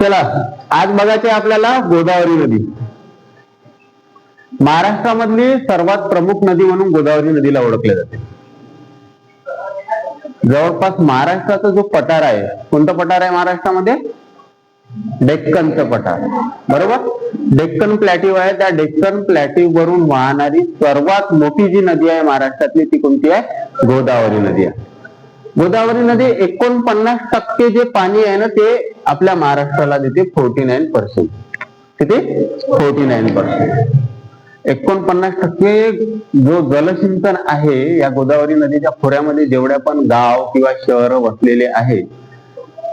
चला आज बघायचे आपल्याला गोदावरी नदी. महाराष्ट्रामधली सर्वात प्रमुख नदी म्हणून गोदावरी नदीला ओळखले जाते. जवळपास महाराष्ट्राचा जो पठार आहे, कोणता पठार आहे महाराष्ट्रामध्ये? डेक्कनचं पठार, बरोबर. डेक्कन प्लॅट्यू आहे. त्या डेक्कन प्लॅट्यू वरून वाहणारी सर्वात मोठी जी नदी आहे महाराष्ट्रातली ती कोणती आहे? गोदावरी नदी आहे. गोदावरी नदी 49% जे पाणी आहे ना ते आपल्या महाराष्ट्राला देते. 49%. किती? 49%. 49% जो जलसिंचन आहे या गोदावरी नदीच्या खोऱ्यामध्ये जेवढ्या पण गाव किंवा शहर वसलेले आहे.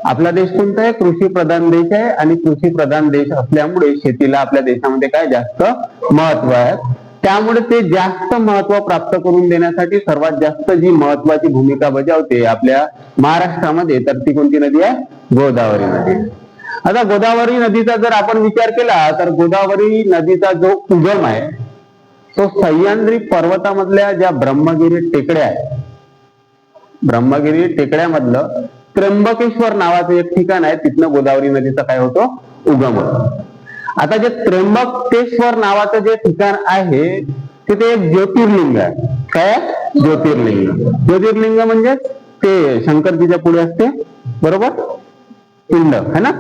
आपला देश कोणता आहे? कृषी प्रधान देश आहे. आणि कृषी प्रधान देश असल्यामुळे शेतीला आपल्या देशामध्ये काय जास्त महत्व आहे. त्यामुळे ते जास्त महत्व प्राप्त करून देण्यासाठी सर्वात जास्त जी महत्वाची भूमिका बजावते आपल्या महाराष्ट्रामध्ये, तर ती कोणती नदी आहे? गोदावरी नदी. आता गोदावरी नदीचा जर आपण विचार केला तर गोदावरी नदीचा जो उगम आहे तो सह्याद्री पर्वतामधल्या ज्या ब्रह्मगिरी टेकड्या आहेत, ब्रह्मगिरी टेकड्यामधलं त्र्यंबकेश्वर नावाचं एक ठिकाण आहे, तिथनं गोदावरी नदीचा काय होतो? उगम होतो. आता जे त्र्यंबकेश्वर नावाचं जे ठिकाण आहे तिथे एक ज्योतिर्लिंग आहे. काय? ज्योतिर्लिंग. ज्योतिर्लिंग म्हणजे ते शंकरजीच्या पुढे असते, बरोबर, पिंड है ना.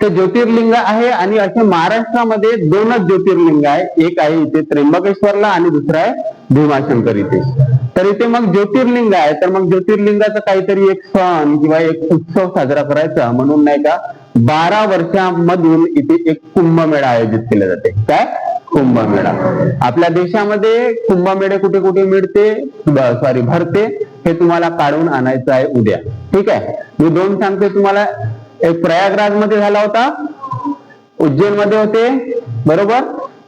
ते ज्योतिर्लिंग आहे. आणि असे महाराष्ट्रामध्ये 2च ज्योतिर्लिंग आहे. एक आहे इथे त्र्यंबकेश्वरला आणि दुसरा आहे भीमाशंकर इथे. तर इथे मग ज्योतिर्लिंग आहे, तर मग ज्योतिर्लिंगाचा काहीतरी एक सण किंवा एक उत्सव साजरा करायचा म्हणून नाही का 12 वर्षांमधून इथे एक कुंभमेळा आयोजित केला जाते. काय? कुंभमेळा. आपल्या देशामध्ये कुंभमेळे कुठे कुठे भरते हे तुम्हाला काढून आणायचं आहे उद्या. ठीक आहे. मी 2 सांगते तुम्हाला. एक प्रयागराज मध्ये झाला होता, उज्जैन मध्ये होते, बरोबर.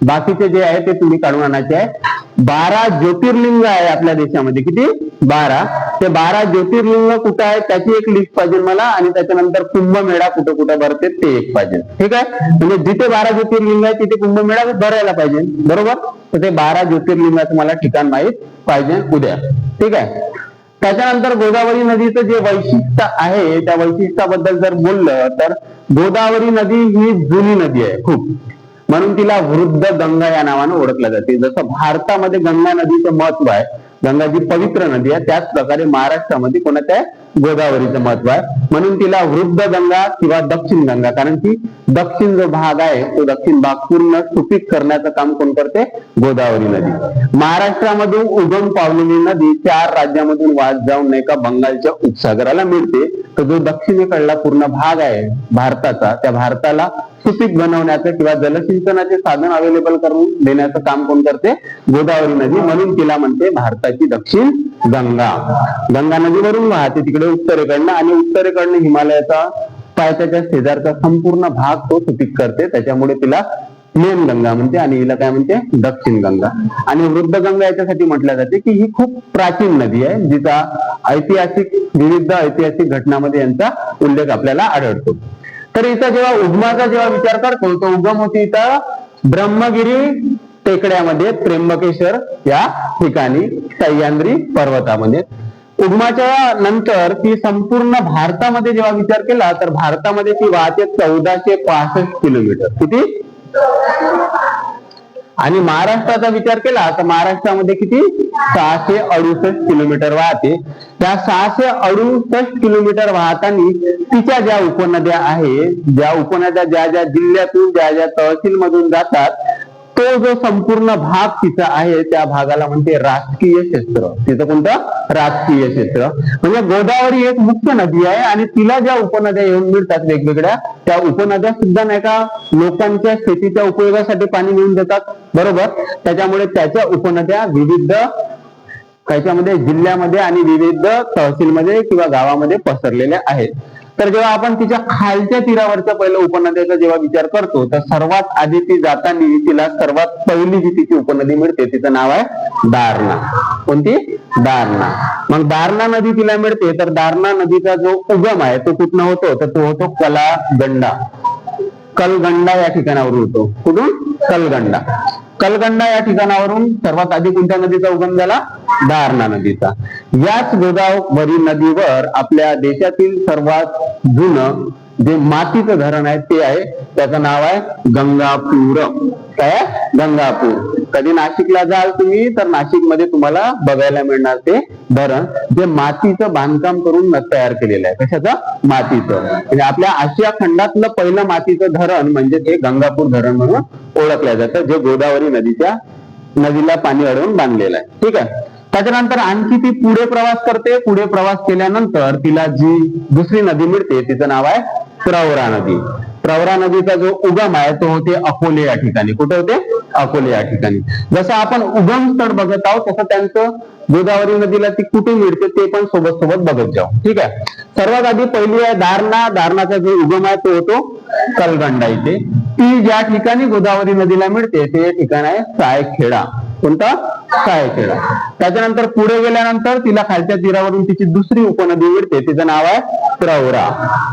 बाकीचे जे आहे ते तुम्ही काढून आणायचे आहे. 12 ज्योतिर्लिंग आहे आपल्या देशामध्ये. किती? 12. ते 12 ज्योतिर्लिंग कुठं आहे त्याची एक लिस्ट पाहिजे मला. आणि त्याच्यानंतर कुंभमेळा कुठं कुठं भरते ते एक पाहिजे. ठीक आहे. म्हणजे जिथे 12 ज्योतिर्लिंग आहे तिथे कुंभमेळा भरायला पाहिजे, बरोबर. तर ते 12 ज्योतिर्लिंगाचं मला ठिकाण माहित पाहिजे उद्या. ठीक आहे. त्याच्यानंतर गोदावरी नदीचं जे वैशिष्ट्य आहे त्या वैशिष्ट्याबद्दल जर बोललं तर गोदावरी नदी ही जुनी नदी आहे खूप, म्हणून तिला वृद्ध गंगा या नावाने ओळखल्या जाते. जसं भारतामध्ये गंगा नदीचं महत्व आहे, गंगा जी पवित्र नदी आहे, त्याच प्रकारे महाराष्ट्रामध्ये कोणाचं आहे? गोदावरीचं महत्व आहे. म्हणून तिला वृद्ध गंगा किंवा दक्षिण गंगा, कारण की दक्षिण जो भाग आहे तो दक्षिण भाग पूर्ण सुपीक करण्याचं काम कोण करते? गोदावरी नदी. महाराष्ट्रामधून उगम पावलेली नदी 4 राज्यामधून वाहत जाऊन नाही का बंगालच्या उपसागराला मिळते. तर जो दक्षिणेकडला पूर्ण भाग आहे भारताचा, त्या भारताला सुपीक बनवण्याचं किंवा जलसिंचनाचे साधन अवेलेबल करून देण्याचं काम कोण करते? गोदावरी नदी. म्हणून तिला म्हणते भारताची दक्षिण गंगा. गंगा नदीवरून वाहते तिकडे उत्तरेकडनं, आणि उत्तरेकडनं हिमालयाचा पायथ्याच्या शेजारचा संपूर्ण भाग तो सुपीक करते. त्याच्यामुळे तिला मेन गंगा म्हणते आणि हिला काय म्हणते? दक्षिण गंगा. आणि वृद्ध गंगा याच्यासाठी म्हटल्या जाते की ही खूप प्राचीन नदी आहे, जिचा विविध ऐतिहासिक घटनांमध्ये यांचा उल्लेख आपल्याला आढळतो. तर इथं जेव्हा उगमाचा विचार करतो तो उगम होती इथं ब्रह्मगिरी टेकड्यामध्ये, त्र्यंबकेश्वर या ठिकाणी सह्याद्री पर्वतामध्ये. उगमाच्या नंतर ती संपूर्ण भारतामध्ये जेव्हा विचार केला तर भारतामध्ये ती वाहते 1465 किलोमीटर. किती? आणि महाराष्ट्राचा विचार केला तर महाराष्ट्रामध्ये किती? 668 किलोमीटर वाहते. त्या 668 किलोमीटर वाहताना तिच्या ज्या उपनद्या आहे, ज्या उपनद्या ज्या जिल्ह्यातून ज्या तहसील मधून जातात, तो जो संपूर्ण भाग तिचा आहे त्या भागाला म्हणते राजकीय क्षेत्र. तिचं कोणतं? राजकीय क्षेत्र. म्हणजे गोदावरी एक मुख्य नदी आहे आणि तिला ज्या उपनद्या येऊन मिळतात वेगवेगळ्या, त्या उपनद्या सुद्धा नाही का लोकांच्या शेतीच्या उपयोगासाठी पाणी मिळून देतात, बरोबर. त्याच्यामुळे त्याच्या उपनद्या विविध त्याच्यामध्ये जिल्ह्यामध्ये आणि विविध तहसीलमध्ये किंवा गावामध्ये पसरलेल्या आहेत. तर जेव्हा आपण तिच्या खालच्या तीरावरच्या पहिल्या उपनद्याचा जेव्हा विचार करतो तर सर्वात आधी ती जाताना तिला सर्वात पहिली जी तिची उपनदी मिळते तिचं नाव आहे दारणा. कोणती? दारणा. मग दारणा नदी तिला मिळते. तर दारणा नदीचा जो उगम आहे तो कुठनं होतो? तर तो होतो कलगंडा या ठिकाणावरून होतो. कुठून? कलगंडा. कलगंडा या ठिकाणावरून सर्वात आधी कोणत्या नदीचा उगम झाला? दारणा नदीचा. याच गोदावरी नदीवर आपल्या देशातील सर्वात जुनं जे मातीचं धरण आहे ते आहे, त्याचं नाव आहे गंगापूर. काय? गंगापूर. कधी नाशिकला जाल तुम्ही तर नाशिक मध्ये तुम्हाला बघायला मिळणार ते धरण, जे मातीचं बांधकाम करून तयार केलेलं आहे. कशाचं? मातीचं. म्हणजे आपल्या आशिया खंडातलं पहिलं मातीचं धरण म्हणजे ते गंगापूर धरण म्हणून ओळखलं जातं, जे गोदावरी नदीला पाणी अडवून बांधलेलं आहे. ठीक आहे. त्याच्यानंतर आणखी ती पुढे प्रवास करते. पुढे प्रवास केल्यानंतर तिला जी दुसरी नदी मिळते तिचं नाव आहे प्रवरा नदी. प्रवरा नदीचा जो उगम आहे तो होते अकोले या ठिकाणी. कुठे होते? अकोले या ठिकाणी. जसं आपण उगम स्थळ बघत आहोत तसं त्यांचं गोदावरी नदीला ती कुठे मिळते ते पण सोबत सोबत बघत जाऊ. ठीक आहे. सर्वात आधी पहिली आहे दारणा. दारणाचा जो उगम आहे तो होतो कलगंडा इथे. ती ज्या ठिकाणी गोदावरी नदीला मिळते ते ठिकाण आहे सायखेडा. कोणता? सायखेडा. त्याच्यानंतर पुढे गेल्यानंतर तिला खालच्या तीरावरून तिची दुसरी उपनदी मिळते, तिचं नाव आहे प्रवरा.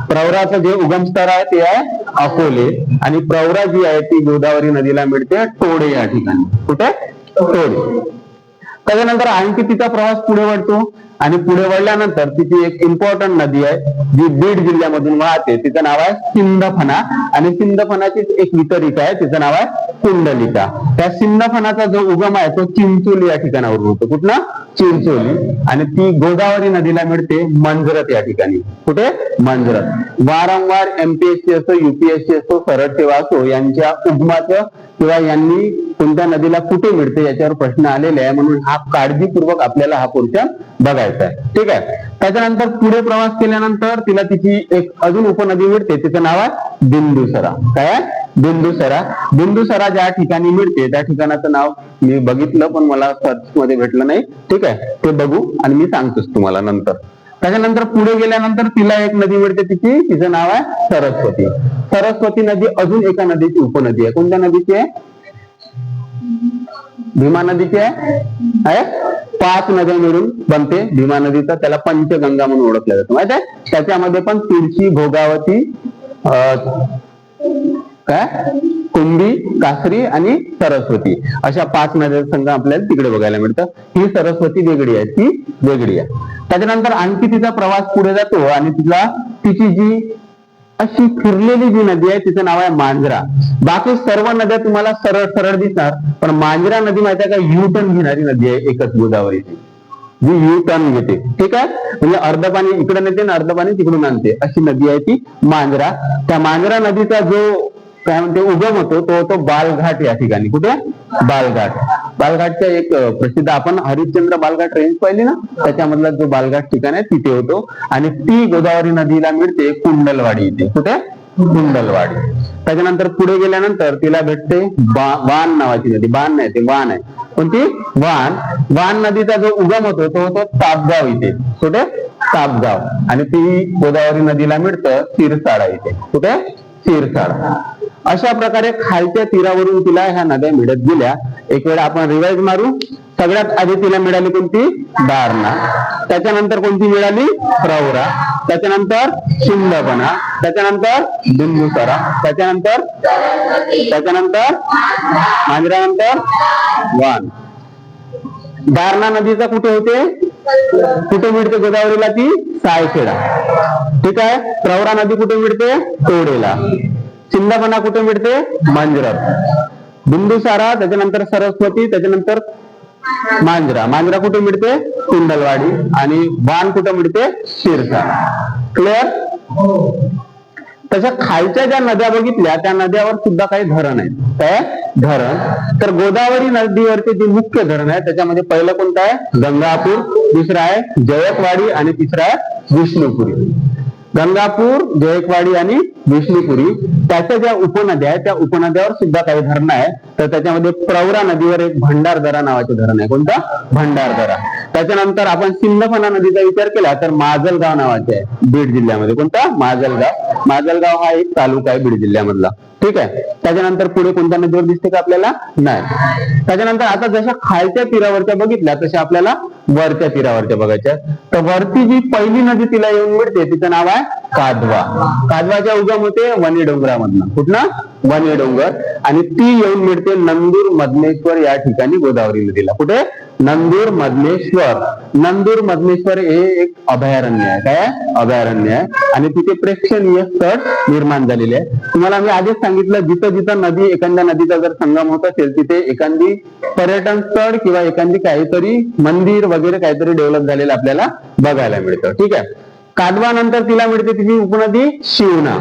प्रवराचं जे उगमस्थळ आहे ते आहे अकोले, आणि प्रवरा जी आहे ती गोदावरी नदीला मिळते टोडे या ठिकाणी. कुठे? टोडे. त्याच्यानंतर आणखी तिचा प्रवास पुढे वाढतो आणि पुढे वळल्यानंतर तिची एक इम्पॉर्टंट नदी आहे जी बीड जिल्ह्यामधून वाहते, तिचं नाव आहे सिंदफणा, आणि सिंदफणाची एक वितरिका आहे तिचं नाव आहे कुंडलिका. त्या सिंदफणाचा जो उगम आहे तो चिंचोली या ठिकाणावरून होतो. कुठला? चिंचोली. आणि ती गोदावरी नदीला मिळते मंजरत या ठिकाणी. कुठे? मंजरत. वारंवार एमपीएससी असो, युपीएससी असो, सरळ सेवा असो, यांच्या उगमाचं किंवा यांनी कोणत्या नदीला कुठे मिळते याच्यावर प्रश्न आलेले आहे, म्हणून हा काळजीपूर्वक आपल्याला हा पोर्शन बघायचा आहे. ठीक आहे. त्याच्यानंतर पुढे प्रवास केल्यानंतर तिला तिची एक अजून उपनदी मिळते, तिचं नाव आहे बिंदुसरा. काय आहे? बिंदुसरा. बिंदुसरा ज्या ठिकाणी मिळते त्या ठिकाणाचं नाव मी बघितलं पण मला सर्च मध्ये भेटलं नाही. ठीक आहे. ते बघू आणि मी सांगतोच तुम्हाला नंतर. त्याच्यानंतर पुढे गेल्यानंतर तिला एक नदी मिळते तिचं नाव आहे सरस्वती. सरस्वती नदी अजून एका नदीची उपनदी आहे. कोणत्या नदीची आहे? भीमा नदीची आहे. 5 नद्या मिळून बनते भीमा नदीचा, त्याला पंचगंगा म्हणून ओळखलं जातं. माहित आहे? त्याच्यामध्ये पण तुळशी, भोगावती, काय कुंभी, कासरी आणि सरस्वती अशा 5 नद्या संघ आपल्याला तिकडे बघायला मिळतं. ही सरस्वती वेगळी आहे, ती वेगळी आहे. त्याच्यानंतर आणखी तिचा प्रवास पुढे जातो आणि तिची जी अशी फिरलेली जी नदी आहे तिचं नाव आहे मांजरा. बाकी सर्व नद्या तुम्हाला सरळ सरळ दिसणार, पण मांजरा नदी माहिती आहे का? यू टर्न घेणारी नदी आहे एकच गोदावरीची, जी यू टर्न घेते. ठीक आहे. म्हणजे अर्ध पाणी इकडे नेते आणि अर्ध पाणी तिकडून आणते, अशी नदी आहे ती मांजरा. त्या मांजरा नदीचा जो काय म्हणते उगम होतो तो होतो बालघाट या ठिकाणी. कुठे? बालघाट. बालघाटच्या एक प्रसिद्ध आपण हरिश्चंद्र बालघाट रेंज पाहिली ना, त्याच्यामधला जो बालघाट ठिकाण आहे तिथे होतो, आणि ती गोदावरी नदीला मिळते कुंडलवाडी इथे. कुठे? कुंडलवाडी. त्याच्यानंतर पुढे गेल्यानंतर तिला भेटते वान नावाची नदी. बाण नाही, ते वान आहे. कोणती? वान. वान नदीचा जो उगम होतो तो होतो तापगाव इथे. कुठे? तापगाव. आणि ती गोदावरी नदीला मिळतं सिरसाडा इथे. कुठे? सिरसाडा. अशा प्रकारे खालच्या तीरावरून तिला ह्या नद्या मिळत गेल्या. एक वेळा आपण रिवाइज मारू. सगळ्यात आधी तिला मिळाली कोणती? दारणा. त्याच्यानंतर कोणती मिळाली? प्रवरा. त्याच्यानंतर सिंदफणा. त्याच्यानंतर बिंदुसरा. त्याच्यानंतर मांजरानंतर वान. दारणा नदीचा कुठे होते? कुठे मिळते गोदावरीला? ती सायखेडा. ठीक आहे. प्रवरा नदी कुठे मिळते? टोडेला. सिंदफणा कुठे मिळते? मंजरत. बिंदुसारा, त्याच्यानंतर सरस्वती, त्याच्यानंतर मांजरा. मांजरा कुठे मिळते? कुंडलवाडी. आणि वान कुठे मिळते? सिरसा. क्लिअर? तशा खालच्या ज्या नद्या बघितल्या त्या नद्यावर सुद्धा काही धरण आहेत. काय धरण? तर गोदावरी नदीवरचे जे मुख्य धरण आहे त्याच्यामध्ये पहिलं कोणतं आहे? गंगापूर. दुसरं आहे जयकवाडी आणि तिसरं आहे विष्णुपुरी. गंगापूर, जयकवाडी आणि विष्णुपुरी. त्याच्या ज्या उपनद्या आहेत त्या उपनद्यावर सुद्धा काही धरणं आहे. तर त्याच्यामध्ये प्रवरा नदीवर एक भंडारदरा नावाचे धरण आहे. कोणतं? भंडारदरा. त्याच्यानंतर आपण सिंदफणा नदीचा विचार केला तर माजलगाव नावाचे आहे बीड जिल्ह्यामध्ये. कोणता? माजलगाव. माजलगाव हा एक तालुका आहे बीड जिल्ह्यामधला. ठीक आहे. त्याच्यानंतर पुढे कोणत्या नदीवर दिसते का आपल्याला? नाही. त्याच्यानंतर आता जशा खालच्या तीरावरच्या बघितल्या तशा आपल्याला वरच्या तीरावरच्या बघायच्या. तर वरती जी पहिली नदी तिला येऊन मिळते तिचं नाव आहे कादवा. कादवाच्या उगम होते वणी डोंगरामधनं. कुठनं? वणी डोंगर. आणि ती येऊन मिळते नंदूर मधनेश्वर या ठिकाणी गोदावरी नदीला. कुठे? नंदूर मधनेश्वर. नंदूर मधनेश्वर हे एक अभयारण्य आहे. काय आहे? अभयारण्य आहे. आणि तिथे प्रेक्षणीय स्थळ निर्माण झालेले आहे. तुम्हाला मी आधीच सांगितलं जिथं जिथं नदी एखाद्या नदीचा जर संगम होत असेल तिथे एखादी पर्यटन स्थळ किंवा एखादी काहीतरी मंदिर वगैरे काहीतरी डेव्हलप झालेलं आपल्याला बघायला मिळतं. ठीक आहे. कादवा नंतर तिला मिळते तिची उपनदी शिवना.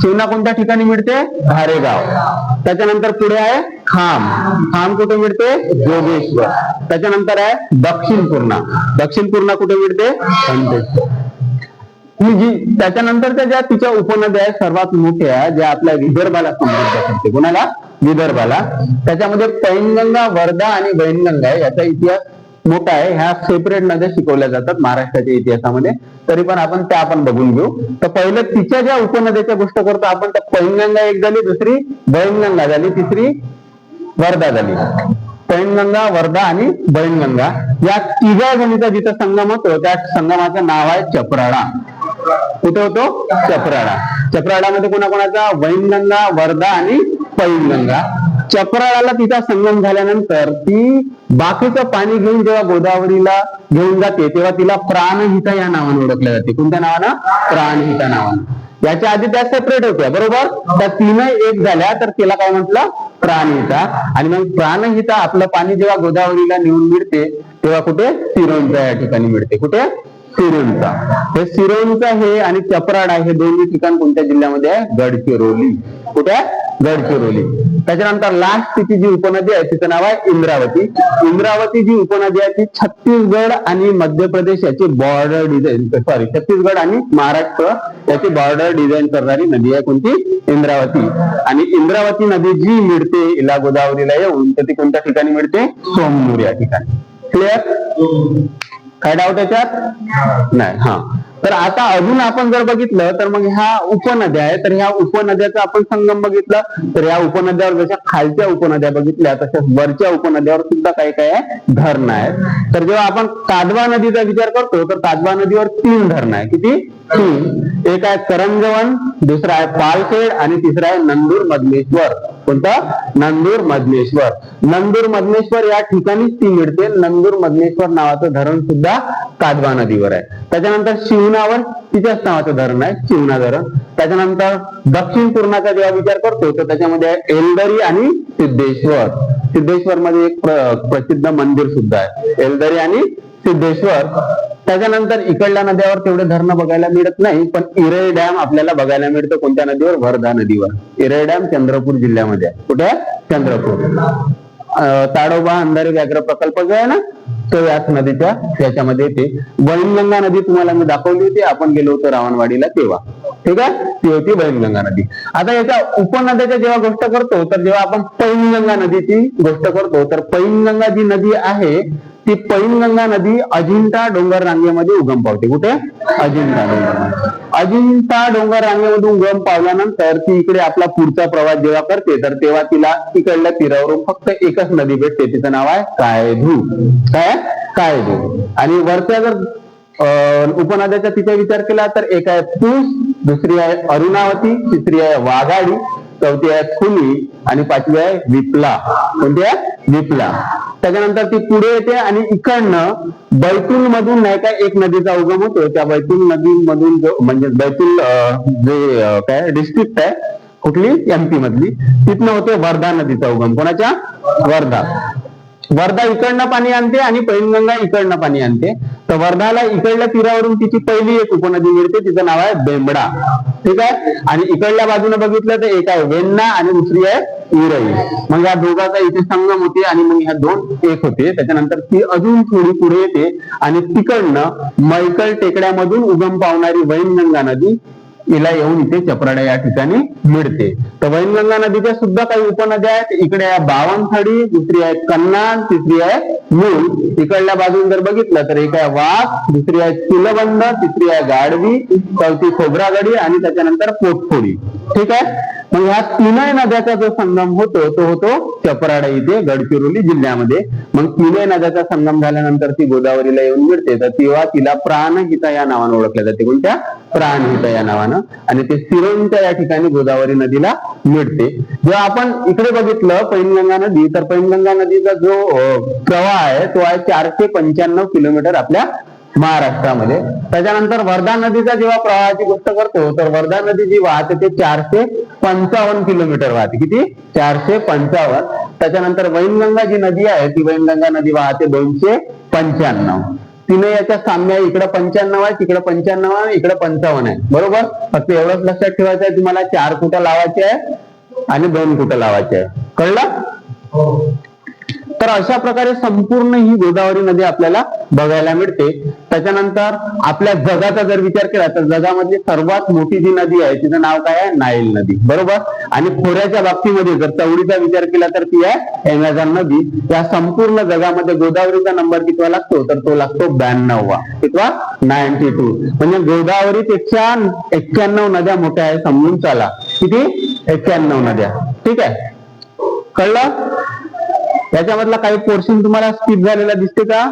शिवना कोणत्या ठिकाणी मिळते? धारेगाव. त्याच्यानंतर पुढे आहे खाम. खाम कुठे मिळते? जोगेश्वर. त्याच्यानंतर आहे दक्षिण पूर्णा. दक्षिण पूर्णा कुठे मिळते? खंडेश्वर. त्याच्यानंतरच्या ज्या तिच्या उपनद्या आहेत सर्वात मोठ्या ज्या आपल्या विदर्भाला समृद्ध करते. कोणाला? विदर्भाला. त्याच्यामध्ये पैनगंगा, वर्धा आणि वैनगंगा आहे. याचा इतिहास मोठा आहे. ह्या सेपरेट नद्या शिकवल्या जातात महाराष्ट्राच्या इतिहासामध्ये. तरी पण आपण त्या बघून घेऊ. तर पहिलं तिच्या ज्या उपनद्याच्या गोष्ट करतो आपण तर पैनगंगा एक झाली, दुसरी वैनगंगा झाली, तिसरी वर्धा झाली. पैनगंगा, वर्धा आणि वैनगंगा या तिघा जणीचा जिथं संगम होतो त्या संगमाचं नाव आहे चपराळा. कुठे होतो? चपराळा. चपराळामध्ये कोणाकोणाचा? वैनगंगा, वर्धा आणि पैनगंगा. चपराळाला तिचा संगम झाल्यानंतर ती बाकीचं पाणी घेऊन जेव्हा गोदावरीला घेऊन जाते तेव्हा तिला प्राणहिता या नावाने ओळखल्या जाते. कोणत्या नावानं? प्राणहिता नावानं. याच्या आधी त्या सेपरेट होत्या बरोबर. त्या तीन एक झाल्या तर तिला काय म्हटलं? प्राणहिता. आणि मग प्राणहिता आपलं पाणी जेव्हा गोदावरीला नेऊन मिळते तेव्हा कुठे? सिरोंचा या ठिकाणी मिळते. कुठे? सिरोंचा. हे सिरोंचा हे आणि चपराळा हे दोन्ही ठिकाण कोणत्या जिल्ह्यामध्ये आहे? गडचिरोली. कुठे? गडचिरोली. त्याच्यानंतर लास्ट तिची जी उपनदी आहे तिचं नाव आहे इंद्रावती. इंद्रावती जी उपनदी आहे ती छत्तीसगड आणि मध्य प्रदेश याची बॉर्डर डिझाईन छत्तीसगड आणि महाराष्ट्र याची बॉर्डर डिझाईन करणारी नदी आहे. कोणती? इंद्रावती. आणि इंद्रावती नदी जी मिळते इला गोदावरीला येऊन तर ती कोणत्या ठिकाणी मिळते? सोमनूर या ठिकाणी. क्लिअर? काय डाऊट याच्यात? नाही. हा. तर आता अजून आपण जर बघितलं तर मग ह्या उपनद्या आहेत तर ह्या उपनद्याचा आपण संगम बघितला तर ह्या उपनद्यावर जशा खालच्या उपनद्या बघितल्या तशाच वरच्या उपनद्यावर सुद्धा काही काय आहे? धरणं आहेत. तर जेव्हा आपण कादवा नदीचा विचार करतो तर कादवा नदीवर 3 धरणं आहे. किती? 3. एक आहे करंजवन, दुसरा आहे पालखेड आणि तिसरा आहे नंदूर मधनेश्वर. कोणता? नंदूर मधनेश्वर. नंदूर मधनेश्वर या ठिकाणीच ती मिळते. नंदूर मधनेश्वर नावाचं धरण सुद्धा कादवा नदीवर आहे. त्याच्यानंतर शिवनावर तिच्याच नावाचं धरण आहे शिवना धरण. त्याच्यानंतर दक्षिण पूर्णाचा जेव्हा विचार करतो तर त्याच्यामध्ये एलदरी आणि सिद्धेश्वर. सिद्धेश्वर मध्ये एक प्रसिद्ध मंदिर सुद्धा आहे. एलदरी आणि सिद्धेश्वर. त्याच्यानंतर इकडल्या नद्यावर तेवढे धरणं बघायला मिळत नाही पण इरई डॅम आपल्याला बघायला मिळतं. कोणत्या नदीवर? वर्धा नदीवर. इरई डॅम चंद्रपूर जिल्ह्यामध्ये आहे. कुठे आहे? चंद्रपूर. ताडोबा अंधारे व्याघ्र प्रकल्प जो आहे ना तो याच नदीच्या याच्यामध्ये येते. वैनगंगा नदी तुम्हाला मी दाखवली होती आपण गेलो होतो रावणवाडीला तेव्हा. ठीक आहे? ती होती वैनगंगा नदी. आता याच्या उपनद्याच्या जेव्हा गोष्ट करतो तर जेव्हा आपण पैनगंगा नदीची गोष्ट करतो तर पैनगंगा जी नदी आहे ती पैनगंगा नदी अजिंठा डोंगर रांगेमध्ये उगम पावते. कुठे? अजिंठा डोंगर. अजिंठा डोंगर रांगेमधून उगम पावल्यानंतर ती इकडे आपला पुढचा प्रवास जेव्हा करते तर तेव्हा तिला इकडल्या तीरावरून फक्त एकच नदी भेटते. तिचं नाव आहे कायधू. काय? कायधू. आणि वरच्या जर उपनद्याचा तिचा विचार केला तर एक आहे पूस, दुसरी आहे अरुणावती, तिसरी आहे वाघाडी, चौथी आहे खुली आणि पाचवी आहे विपला. कोणती आहे? विपला. त्याच्यानंतर ती पुढे येते आणि इकडनं बैतूल मधून नाही का एक नदीचा उगम होतो. त्या बैतूल नदी मधून जो म्हणजे बैतूल जे काय डिस्ट्रिक्ट आहे कुठली? एमपी मधली तिथनं होते वर्धा नदीचा उगम. कोणाच्या? वर्धा. वर्धा इकडनं पाणी आणते आणि पैनगंगा इकडनं पाणी आणते. तर वर्धाला इकडल्या तीरावरून तिची पहिली एक उपनदी मिळते तिचं नाव आहे बेंबडा. ठीक आहे? आणि इकडल्या बाजूने बघितलं तर एक आहे वेण्णा आणि दुसरी आहे इरई. मग या दोघांचा इथे संगम होते आणि मग ह्या दोन एक होते. त्याच्यानंतर ती अजून थोडी पुढे येते आणि तिकडनं मैकल टेकड्यामधून उगम पावणारी वैनगंगा नदी हिला येऊन इथे चपराडा या ठिकाणी मिळते. तर वैनगंगा नदीच्या सुद्धा काही उपनद्या आहेत. इकडे आहे बावनथडी, दुसरी आहे कन्नान, तिसरी आहे मूल. इकडल्या बाजून जर बघितलं तर एक आहे वाघ, दुसरी आहे चुलबंद, तिसरी आहे गाढवी, चौथी खोब्रागडी आणि त्याच्यानंतर पोटफोडी. ठीक आहे. मग ह्या तीनही नद्याचा जो संगम होतो तो होतो चपराडा इथे गडचिरोली जिल्ह्यामध्ये. मग तीनही नद्याचा संगम झाल्यानंतर ती गोदावरीला येऊन मिळते. तर तेव्हा तिला प्राणहिता या नावानं ओळखलं जाते. कोणत्या? प्राणहिता या नावानं. आणि ते सिरोंचा या ठिकाणी गोदावरी नदीला मिळते. जेव्हा आपण इकडे बघितलं पैनगंगा नदी, तर पैनगंगा नदीचा जो प्रवाह आहे तो आहे 495 किलोमीटर आपल्या महाराष्ट्रामध्ये. त्याच्यानंतर वर्धा नदीचा जेव्हा प्रवाहाची गोष्ट करतो तर वर्धा नदी जी वाहते ते 455 किलोमीटर वाहते. किती? 455. त्याच्यानंतर वैनगंगा जी नदी आहे ती वैनगंगा नदी वाहते 295. तिने याच्या साम्य आहे. इकडे 95 आहे, तिकडे 95 आहे, इकडे 55 आहे. बरोबर. फक्त एवढंच लक्षात ठेवायचं आहे तुम्हाला, 4 कुठं लावायचे आहे आणि 2 कुठं लावायचे आहे. कळलं? तर अशा प्रकारे संपूर्ण ही गोदावरी नदी आपल्याला बघायला मिळते. त्याच्यानंतर आपल्या जगाचा जर विचार केला तर जगामधली सर्वात मोठी जी नदी आहे तिचं नाव काय आहे? नाईल नदी. बरोबर. आणि खोऱ्याच्या बाबतीमध्ये जर चवडीचा विचार केला तर ती आहे अमेझॉन नदी. या संपूर्ण जगामध्ये गोदावरीचा नंबर कितवा लागतो? तर तो लागतो 92वा. कितवा? 92. म्हणजे गोदावरीपेक्षा 91 नद्या मोठ्या आहे, समजून चला. किती? 91 नद्या. ठीक आहे. कळलं? याच्यामधला काही पोर्शन तुम्हाला स्किप झालेला दिसते का?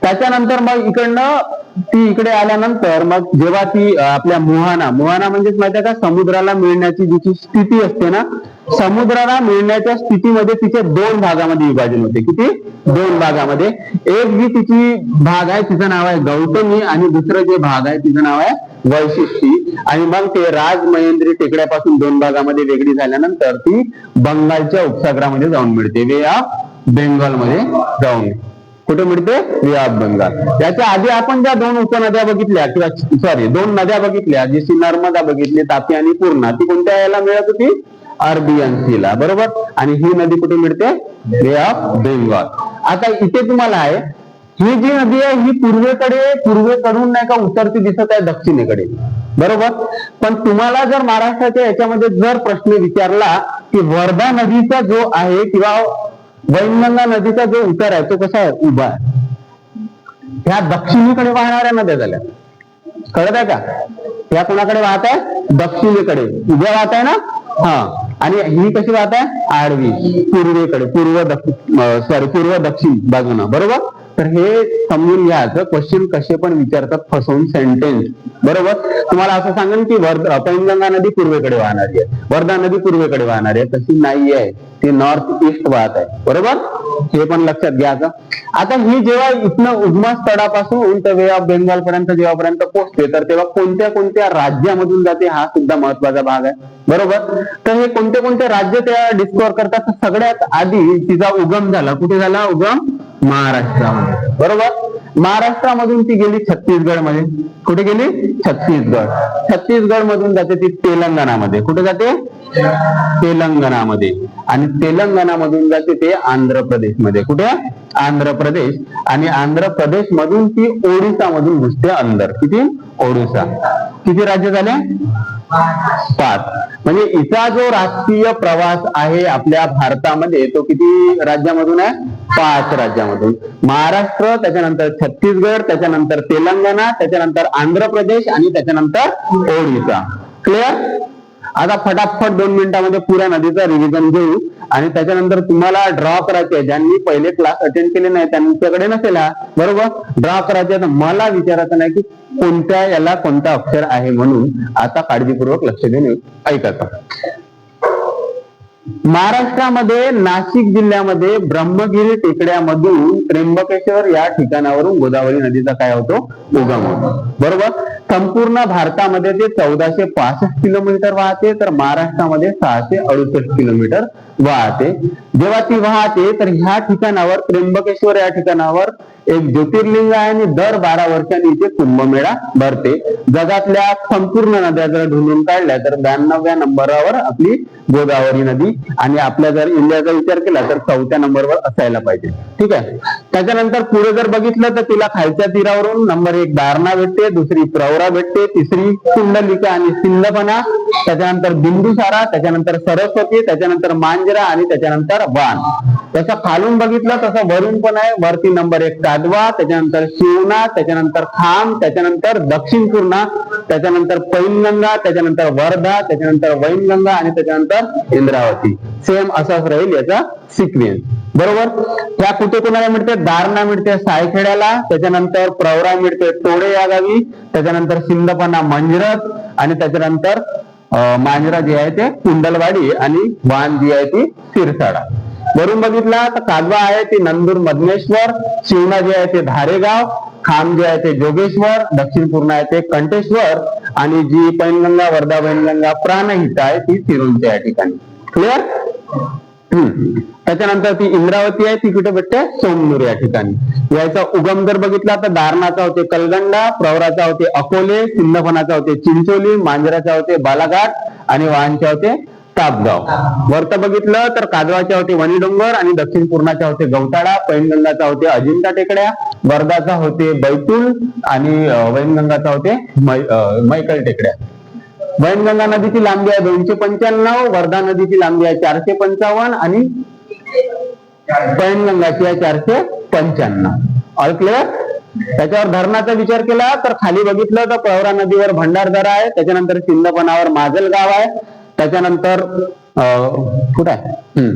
त्याच्यानंतर मग इकडनं ती इकडे आल्यानंतर मग जेव्हा ती आपल्या मोहाना म्हणजेच माहिती आहे का, समुद्राला मिळण्याची जी स्थिती असते ना, समुद्राला मिळण्याच्या स्थितीमध्ये तिचे 2 भागामध्ये विभाजन होते. किती? 2 भागामध्ये. एक जी तिची भाग आहे तिचं नाव आहे गौतमी आणि दुसरं जे भाग आहे तिचं नाव आहे वैशिष्टी. आणि मग ते राजमहेंद्री टेकड्यापासून 2 भागामध्ये वेगळी झाल्यानंतर ती बंगालच्या उपसागरामध्ये जाऊन मिळते. वे ऑफ बेंगॉल मध्ये जाऊन. कुठे मिळते? Way of Bengal. याच्या आधी आपण ज्या 2 उपनद्या बघितल्या किंवा 2 नद्या बघितल्या, जशी नर्मदा बघितली, तापी आणि पूर्णा, ती कोणत्या याला मिळत होती? अरबियन सीला. बरोबर. आणि ही नदी कुठे मिळते? Way of Bengal. आता इथे तुम्हाला आहे ही जी नदी आहे ही पूर्वेकडून नाही का उतरती दिसत आहे दक्षिणेकडे. बरोबर. पण तुम्हाला जर महाराष्ट्राच्या याच्यामध्ये जर प्रश्न विचारला की वर्धा नदीचा जो आहे किंवा वैनगंगा नदीचा जो उतार आहे तो कसा आहे? उभा आहे. ह्या दक्षिणेकडे वाहणाऱ्या नद्या झाल्या. कळत आहे का? या कोणाकडे वाहत आहे? दक्षिणेकडे. उभ्या वाहत आहे ना. आणि ही कशी वाहत आहे? आडवी. पूर्वेकडे. पूर्व दक्षिण बाजूनं. बरोबर. तर हे समजून घ्यायचं. क्वेश्चन कसे पण विचारतात फसवून सेंटेन्स. बरोबर. तुम्हाला असं सांगेन की पैनगंगा नदी पूर्वेकडे वाहणारी आहे, वर्धा नदी पूर्वेकडे वाहणारी आहे. तशी नाही आहे, ती नॉर्थ ईस्ट वाहत आहे. बरोबर. हे पण लक्षात घ्यायचं. आता ही जेव्हा इथनं उगमस्थळापासून तर वे ऑफ बेंगॉल पर्यंत जेव्हापर्यंत पोहोचते तर तेव्हा कोणत्या कोणत्या राज्यामधून जाते हा सुद्धा महत्वाचा भाग आहे. बरोबर. तर हे कोणते कोणते राज्य त्या डिस्कवर करतात? तर सगळ्यात आधी तिचा उगम झाला. कुठे झाला उगम? महाराष्ट्रामध्ये. बरोबर. महाराष्ट्रामधून ती गेली छत्तीसगड मध्ये. कुठे गेली? छत्तीसगड. छत्तीसगड मधून जाते ती तेलंगणामध्ये. कुठे जाते? तेलंगणामध्ये. आणि तेलंगणामधून जाते ते आंध्र प्रदेश मध्ये. कुठे? आंध्र प्रदेश. आणि आंध्र प्रदेश मधून ती ओडिसा मधून घुसते अंदर. किती? ओडिसा. किती राज्य झाले? 5. म्हणजे हिचा जो राष्ट्रीय प्रवास आहे आपल्या भारतामध्ये तो किती राज्यामधून आहे? 5 राज्यामधून. महाराष्ट्र, त्याच्यानंतर छत्तीसगड, त्याच्यानंतर तेलंगणा, त्याच्यानंतर आंध्र प्रदेश आणि त्याच्यानंतर ओडिसा. क्लिअर? आता फटाफट 2 मिनिटांमध्ये पुऱ्या नदीचा रिव्हिजन घेऊ आणि त्याच्यानंतर तुम्हाला ड्रॉ करायचे. ज्यांनी पहिले क्लास अटेंड केले नाही त्यांच्याकडे नसेल हा. बरोबर. ड्रॉ करायचे. तर मला विचारायचं नाही की कोणत्या याला कोणता अक्षर आहे म्हणून. आता काळजीपूर्वक लक्ष देऊन ऐकायचं. महाराष्ट्रामध्ये नाशिक जिल्ह्यामध्ये ब्रह्मगिरी टेकड्यामधून त्र्यंबकेश्वर या ठिकाणावरून गोदावरी नदीचा काय होतो? उगम होतो. बरोबर. संपूर्ण भारतामध्ये ते 1465 किलोमीटर वाहते, तर महाराष्ट्रामध्ये 668 किलोमीटर वाहते. जेव्हा ती वाहते तर ह्या ठिकाणावर त्र्यंबकेश्वर या ठिकाणावर एक ज्योतिर्लिंग आहे आणि दर 12 वर्षांनी इथे कुंभमेळा भरते. जगातल्या संपूर्ण नद्या जर ढूंढून काढल्या तर 92व्या नंबरावर आपली गोदावरी नदी आणि आपल्या जर इंडियाचा विचार केला तर 4थ्या नंबरवर असायला पाहिजे. ठीक आहे. त्याच्यानंतर पुढे जर बघितलं तर तिला खालच्या तीरावरून नंबर 1 दारणा भेटते, दुसरी प्रवरा भेटते, तिसरी कुंडलिका आणि सिंधफणा, त्याच्यानंतर बिंदुसारा, त्याच्यानंतर सरस्वती, त्याच्यानंतर मांजरा आणि त्याच्यानंतर वान. त्याच्या खालून बघितलं तसं वरून पण आहे. वरती नंबर 1 कादवा, त्याच्यानंतर शिवना, त्याच्यानंतर खाम, त्याच्यानंतर दक्षिण पूर्णा, त्याच्यानंतर पैनगंगा, त्याच्यानंतर वर्धा, त्याच्यानंतर वैनगंगा आणि त्याच्यानंतर इंद्रावती. सेम असाच राहील याचा सिक्वेन्स. बरोबर. ह्या कुठे कोणाला मिळते? दारणा मिळते सायखेड्याला, त्याच्यानंतर प्रवरा मिळते टोडे या गावी, त्याच्यानंतर सिंधफणा मंजरत आणि त्याच्यानंतर मांजरा जी आहे ते कुंडलवाडी आणि वान जी आहे ती सिरसाडा. वरून बघितला तर कादवा आहे ती नंदूर मधनेश्वर, शिवना जे आहे ते धारेगाव, खाम जे आहे ते जोगेश्वर, दक्षिण पूर्णा आहे ते कंटेश्वर आणि जी पैनगंगा वर्धा वैनगंगा प्राणहिता आहे ती सिरोंचा या ठिकाणी. क्लिअर. त्याच्यानंतर ती इंद्रावती आहे ती कुठे भेटते? सोमनूर या ठिकाणी. याचा उगम जर बघितला तर दारणाचा होते कलगंडा, प्रवराचा होते अकोले, सिंधफणाचा होते चिंचोली, मांजराचा होते बालाघाट आणि वाहनच्या होते तापगाव. वरत बघितलं तर कादवाच्या होते वणी-डोंगर आणि दक्षिण पूर्णाच्या होते गवताळा, पैनगंगाचा होते अजिंठा टेकड्या, वर्धाचा होते बैतूल आणि वैनगंगाचा होते मैकल टेकड्या. वैनगंगा नदीची लांबी आहे 295, वर्धा नदीची लांबी आहे 455 आणि पैनगंगाची आहे 495. All clear. त्याच्यावर धरणाचा विचार केला तर खाली बघितलं तर प्रवरा नदीवर भंडारदरा आहे, त्याच्यानंतर सिंधफणावर माजलगाव आहे, त्याच्यानंतर कुठं आहे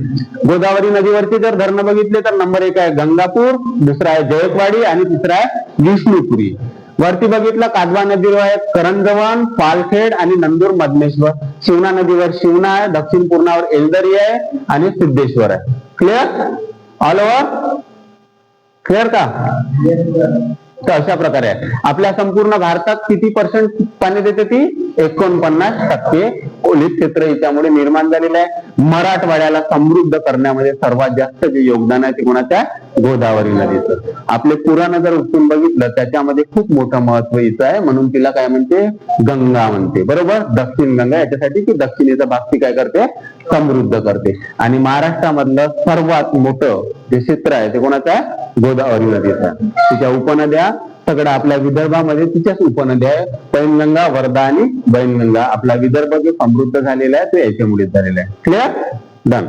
गोदावरी नदीवरती जर धरणं बघितले तर नंबर 1 आहे गंगापूर, दुसरा आहे जयकवाडी आणि तिसरा आहे विष्णुपुरी. वरती बघितलं कादवा नदीवर आहे करंजवन, पालखेड आणि नंदूर मधनेश्वर. शिवना नदीवर शिवना आहे, दक्षिण पूर्णावर एलदरी आहे आणि सिद्धेश्वर आहे. क्लिअर. ऑल ओव्हर क्लिअर का? तर अशा प्रकारे आहे. आपल्या संपूर्ण भारतात किती पर्सेंट पाणी देते ती? 49% ओलीत क्षेत्र याच्यामुळे निर्माण झालेलं आहे. मराठवाड्याला समृद्ध करण्यामध्ये सर्वात जास्त जे योगदान आहे ते कोणाच्या? गोदावरी नदीचं. आपले पुराण जर उचलून बघितलं त्याच्यामध्ये खूप मोठं महत्व हिचं आहे, म्हणून तिला काय म्हणते? गंगा म्हणते. बरोबर. दक्षिण गंगा याच्यासाठी की दक्षिणेचा भाग ती काय करते? समृद्ध करते. आणि महाराष्ट्रामधलं सर्वात मोठं जे क्षेत्र आहे ते कोणाचं आहे? गोदावरी नदीचं. तिच्या उपनद्या सगळं आपल्या विदर्भामध्ये तिच्याच उपनद्या आहे. पैनगंगा, वर्धा आणि वैनगंगा. आपला विदर्भ जो समृद्ध झालेला आहे तो याच्यामुळे झालेला आहे. क्लिअर. डन.